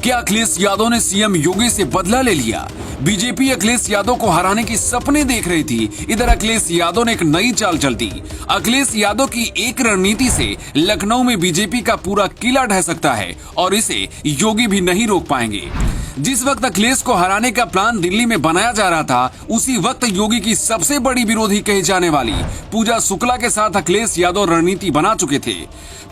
क्या अखिलेश यादव ने सीएम योगी से बदला ले लिया? बीजेपी अखिलेश यादव को हराने की सपने देख रही थी। इधर अखिलेश यादव ने एक नई चाल चल दी। अखिलेश यादव की एक रणनीति से लखनऊ में बीजेपी का पूरा किला ढह सकता है और इसे योगी भी नहीं रोक पाएंगे। जिस वक्त अखिलेश को हराने का प्लान दिल्ली में बनाया जा रहा था, उसी वक्त योगी की सबसे बड़ी विरोधी कही जाने वाली पूजा शुक्ला के साथ अखिलेश यादव रणनीति बना चुके थे।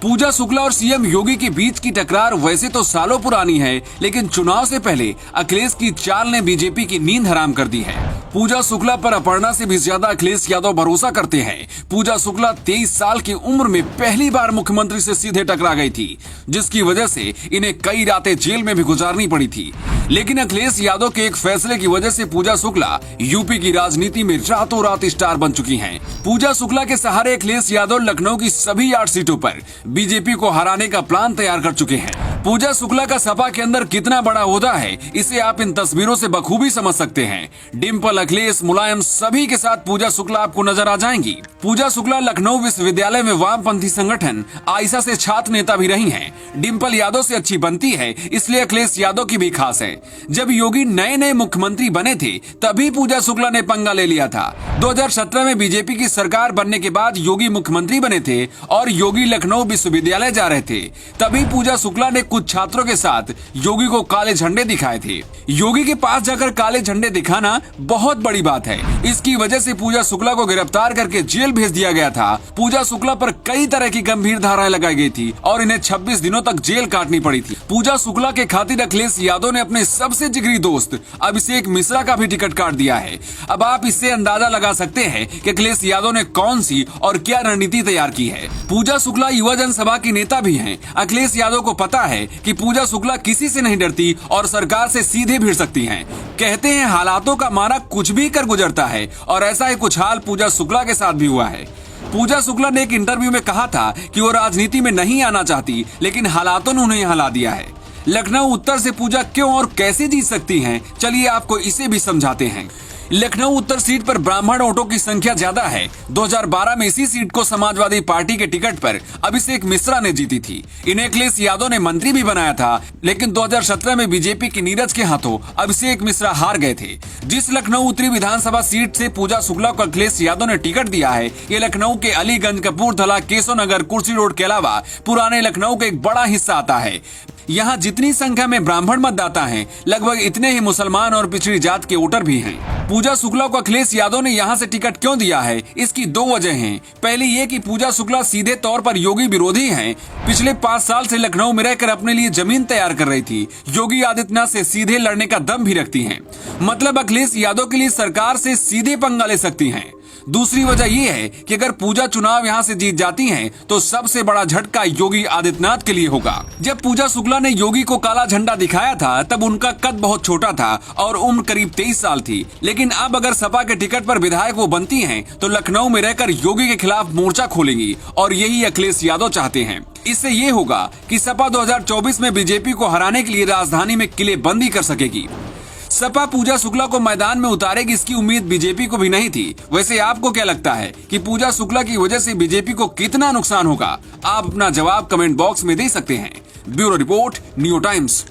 पूजा शुक्ला और सीएम योगी के बीच की टकरार वैसे तो सालों पुरानी है, लेकिन चुनाव से पहले अखिलेश की चाल ने बीजेपी की नींद हराम कर दी है। पूजा शुक्ला पर अपर्णा से भी ज्यादा अखिलेश यादव भरोसा करते हैं। पूजा शुक्ला 23 साल की उम्र में पहली बार मुख्यमंत्री से सीधे टकरा गई थी, जिसकी वजह से इन्हें कई रातें जेल में भी गुजारनी पड़ी थी। लेकिन अखिलेश यादव के एक फैसले की वजह से पूजा शुक्ला यूपी की राजनीति में रातों रात स्टार बन चुकी हैं। पूजा शुक्ला के सहारे अखिलेश यादव लखनऊ की सभी 8 सीटों पर बीजेपी को हराने का प्लान तैयार कर चुके हैं। पूजा शुक्ला का सपा के अंदर कितना बड़ा ओहदा है, इसे आप इन तस्वीरों से बखूबी समझ सकते हैं। डिम्पल, अखिलेश, मुलायम सभी के साथ पूजा शुक्ला आपको नजर आ जाएंगी। पूजा शुक्ला लखनऊ विश्वविद्यालय में वामपंथी संगठन आइसा से छात्र नेता भी रही हैं। डिम्पल यादव से अच्छी बनती है, इसलिए अखिलेश यादव की भी खास है। जब योगी नए मुख्यमंत्री बने थे, तभी पूजा शुक्ला ने पंगा ले लिया था। 2017 में बीजेपी की सरकार बनने के बाद योगी मुख्यमंत्री बने थे और योगी लखनऊ विश्वविद्यालय जा रहे थे। तभी पूजा शुक्ला ने कुछ छात्रों के साथ योगी को काले झंडे दिखाए थे। योगी के पास जाकर काले झंडे दिखाना बहुत बड़ी बात है। इसकी वजह से पूजा शुक्ला को गिरफ्तार करके जेल भेज दिया गया था। पूजा शुक्ला पर कई तरह की गंभीर धाराएं लगाई गई थी और इन्हें 26 दिनों तक जेल काटनी पड़ी थी। पूजा शुक्ला के खातिर अखिलेश यादव ने अपने सबसे जिगरी दोस्त अभिषेक मिश्रा का भी टिकट काट दिया है। अब आप इससे अंदाजा लगा सकते हैं कि अखिलेश यादव ने कौन सी और क्या रणनीति तैयार की है। पूजा शुक्ला युवा जनसभा की नेता भी हैं। अखिलेश यादव को पता है कि पूजा शुक्ला किसी से नहीं डरती और सरकार से सीधे भिड़ सकती हैं। कहते हैं हालातों का मारा कुछ भी कर गुजरता है, और ऐसा ही कुछ हाल पूजा शुक्ला के साथ भी हुआ है। पूजा शुक्ला ने एक इंटरव्यू में कहा था कि वो राजनीति में नहीं आना चाहती, लेकिन हालातों ने उन्हें यहाँ ला दिया है। लखनऊ उत्तर से पूजा क्यों और कैसे जीत सकती हैं, चलिए आपको इसे भी समझाते हैं। लखनऊ उत्तर सीट पर ब्राह्मण वोटों की संख्या ज्यादा है। 2012 में इसी सीट को समाजवादी पार्टी के टिकट पर अभिषेक मिश्रा ने जीती थी। इन्हें अखिलेश यादव ने मंत्री भी बनाया था, लेकिन 2017 में बीजेपी की नीरज के हाथों अभिषेक मिश्रा हार गए थे। जिस लखनऊ उत्तरी विधानसभा सीट से पूजा शुक्ला को अखिलेश यादव ने टिकट दिया है, ये लखनऊ के अलीगंज, कपूरथला, केशवनगर, कुर्सी रोड के अलावा पुराने लखनऊ का एक बड़ा हिस्सा आता है। यहाँ जितनी संख्या में ब्राह्मण मतदाता हैं, लगभग इतने ही मुसलमान और पिछड़ी जात के वोटर भी हैं। पूजा शुक्ला को अखिलेश यादव ने यहाँ से टिकट क्यों दिया है, इसकी 2 वजह हैं। पहली ये कि पूजा शुक्ला सीधे तौर पर योगी विरोधी हैं। पिछले 5 साल से लखनऊ में रहकर अपने लिए जमीन तैयार कर रही थी। योगी आदित्यनाथ से सीधे लड़ने का दम भी रखती हैं। मतलब अखिलेश यादव के लिए सरकार से सीधे पंगा ले सकती हैं। दूसरी वजह यह है कि अगर पूजा चुनाव यहां से जीत जाती हैं, तो सबसे बड़ा झटका योगी आदित्यनाथ के लिए होगा। जब पूजा शुक्ला ने योगी को काला झंडा दिखाया था, तब उनका कद बहुत छोटा था और उम्र करीब 23 साल थी। लेकिन अब अगर सपा के टिकट पर विधायक वो बनती हैं, तो लखनऊ में रहकर योगी के खिलाफ मोर्चा खोलेंगी, और यही अखिलेश यादव चाहते हैं। इससे ये होगा कि सपा 2024 में बीजेपी को हराने के लिए राजधानी में किलेबंदी कर सकेगी। सपा पूजा शुक्ला को मैदान में उतारेगी, इसकी उम्मीद बीजेपी को भी नहीं थी। वैसे आपको क्या लगता है कि पूजा शुक्ला की वजह से बीजेपी को कितना नुकसान होगा? आप अपना जवाब कमेंट बॉक्स में दे सकते हैं। Bureau report, new times.